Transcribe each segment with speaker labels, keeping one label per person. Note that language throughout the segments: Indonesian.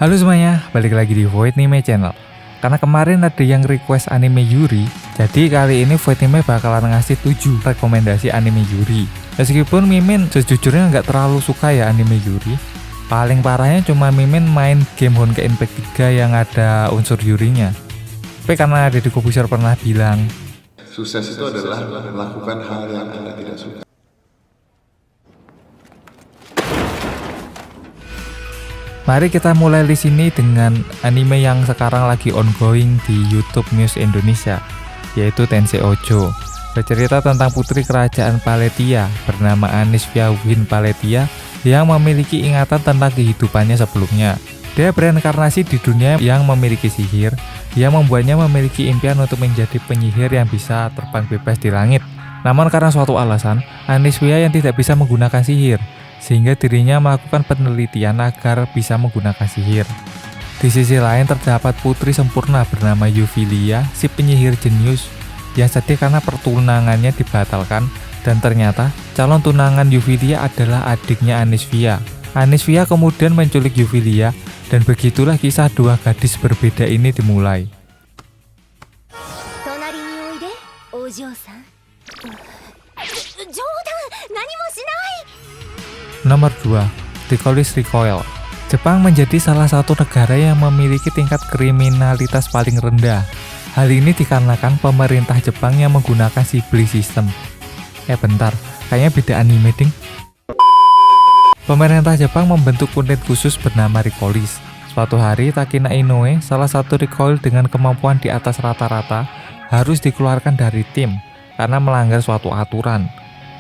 Speaker 1: Halo semuanya, balik lagi di Void Anime Channel. Karena kemarin ada yang request anime Yuri, jadi kali ini Void Anime bakalan ngasih 7 rekomendasi anime Yuri. Meskipun Mimin sejujurnya nggak terlalu suka ya anime Yuri. Paling parahnya cuma Mimin main game Honkai Impact 3 yang ada unsur Yurinya. Tapi karena Deddy Corbuzier pernah bilang,
Speaker 2: sukses itu adalah melakukan hal yang Anda tidak suka.
Speaker 1: mari kita mulai di sini dengan anime yang sekarang lagi ongoing di YouTube News Indonesia, yaitu Tensei Ojo. Bercerita tentang putri kerajaan Paletia bernama Anisvia Win Paletia yang memiliki ingatan tentang kehidupannya sebelumnya. Dia bereinkarnasi di dunia yang memiliki sihir, yang membuatnya memiliki impian untuk menjadi penyihir yang bisa terbang bebas di langit. Namun karena suatu alasan, Anisvia yang tidak bisa menggunakan sihir, sehingga dirinya melakukan penelitian agar bisa menggunakan sihir. Di sisi lain terdapat putri sempurna bernama Yufilia, si penyihir jenius, yang sedih karena pertunangannya dibatalkan, dan ternyata calon tunangan Yufilia adalah adiknya Anisvia. Anisvia kemudian menculik Yufilia, dan begitulah kisah dua gadis berbeda ini dimulai. Nomor 2. Ticolis Recoil. Jepang menjadi salah satu negara yang memiliki tingkat kriminalitas paling rendah. Hal ini dikarenakan pemerintah Jepang yang menggunakan Sibley System. Bentar, kayaknya beda anime ding. Pemerintah Jepang membentuk unit khusus bernama Recoilis. Suatu hari, Takina Inoue, salah satu Recoil dengan kemampuan di atas rata-rata, harus dikeluarkan dari tim karena melanggar suatu aturan.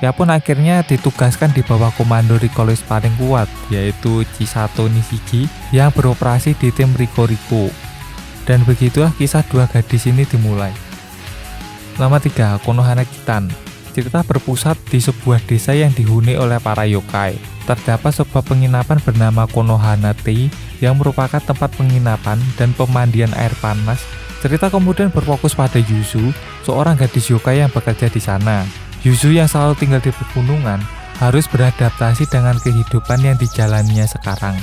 Speaker 1: Ia pun akhirnya ditugaskan di bawah komando Recoilis paling kuat, yaitu Chisato Nishiki yang beroperasi di tim Riko Riko. Dan begitulah kisah dua gadis ini dimulai. Nomor 3. Konohana Kitan. Cerita berpusat di sebuah desa yang dihuni oleh para yokai. Terdapat sebuah penginapan bernama Konohana Tei yang merupakan tempat penginapan dan pemandian air panas. Cerita kemudian berfokus pada Yuzu, seorang gadis yokai yang bekerja di sana. Yuzu yang selalu tinggal di pegunungan harus beradaptasi dengan kehidupan yang dijalaninya sekarang.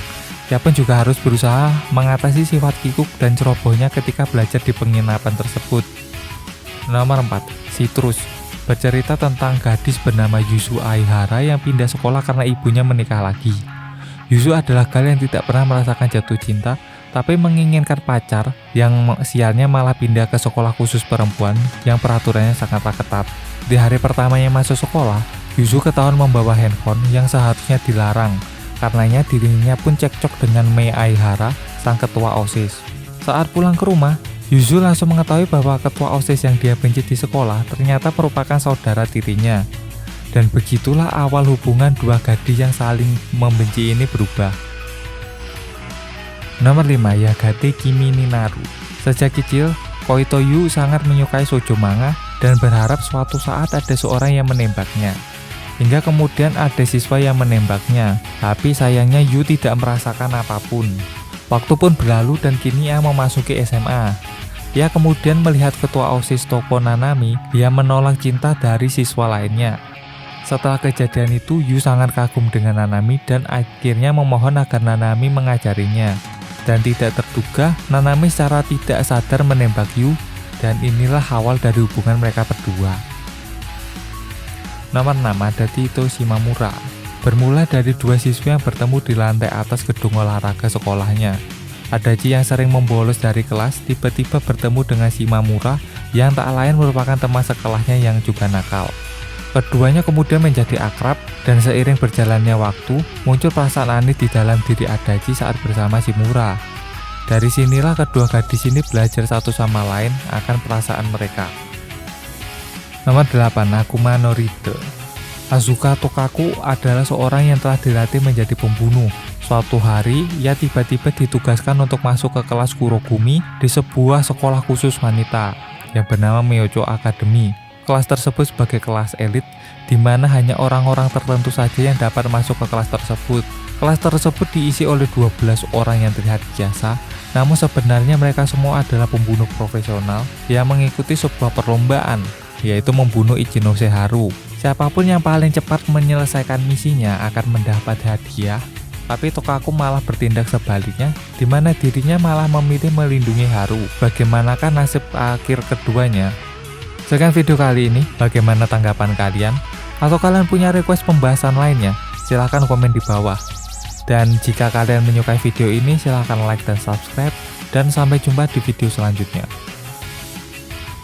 Speaker 1: Ia pun juga harus berusaha mengatasi sifat kikuk dan cerobohnya ketika belajar di penginapan tersebut. Nomor 4. Citrus. Bercerita tentang gadis bernama Yuzu Aihara yang pindah sekolah karena ibunya menikah lagi. Yuzu adalah gal yang tidak pernah merasakan jatuh cinta, tapi menginginkan pacar yang sialnya malah pindah ke sekolah khusus perempuan yang peraturannya sangatlah ketat. Di hari pertamanya masuk sekolah, Yuzu ketahuan membawa handphone yang seharusnya dilarang. Karenanya dirinya pun cekcok dengan Mei Aihara, sang ketua OSIS. Saat pulang ke rumah, Yuzu langsung mengetahui bahwa ketua OSIS yang dia benci di sekolah ternyata merupakan saudara tirinya. Dan begitulah awal hubungan dua gadis yang saling membenci ini berubah. Nomor 5. Yagate Kimi ni Naru. Sejak kecil, Koito Yu sangat menyukai shoujo manga dan berharap suatu saat ada seorang yang menembaknya. Hingga kemudian ada siswa yang menembaknya, tapi sayangnya Yu tidak merasakan apapun. Waktu pun berlalu dan kini ia memasuki SMA. Ia kemudian melihat ketua OSIS Toko Nanami yang menolak cinta dari siswa lainnya. Setelah kejadian itu, Yu sangat kagum dengan Nanami dan akhirnya memohon agar Nanami mengajarinya. Dan tidak terduga, Nanami secara tidak sadar menembak Yu, dan inilah awal dari hubungan mereka berdua. Nomor 6. Adachi Shimamura. Bermula dari dua siswa yang bertemu di lantai atas gedung olahraga sekolahnya. Adachi yang sering membolos dari kelas tiba-tiba bertemu dengan Shimamura yang tak lain merupakan teman sekolahnya yang juga nakal. Keduanya kemudian menjadi akrab dan seiring berjalannya waktu muncul perasaan aneh di dalam diri Adachi saat bersama Shimamura. Dari sinilah kedua gadis ini belajar satu sama lain akan perasaan mereka. Nomor 8. Akuma no Ride. Azuka Tokaku adalah seorang yang telah dilatih menjadi pembunuh. Suatu hari, ia tiba-tiba ditugaskan untuk masuk ke kelas Kurogumi di sebuah sekolah khusus wanita yang bernama Myojo Academy. Kelas tersebut sebagai kelas elit, di mana hanya orang-orang tertentu saja yang dapat masuk ke kelas tersebut. Kelas tersebut diisi oleh 12 orang yang terlihat biasa, namun sebenarnya mereka semua adalah pembunuh profesional yang mengikuti sebuah perlombaan, yaitu membunuh Ichinose Haru. Siapapun yang paling cepat menyelesaikan misinya akan mendapat hadiah Tapi Tokaku malah bertindak sebaliknya, di mana dirinya malah memilih melindungi Haru. Bagaimanakah nasib akhir keduanya? Sekian video kali ini, bagaimana tanggapan kalian? Atau kalian punya request pembahasan lainnya? Silahkan komen di bawah. Dan jika kalian menyukai video ini, silahkan like dan subscribe. Dan sampai jumpa di video selanjutnya.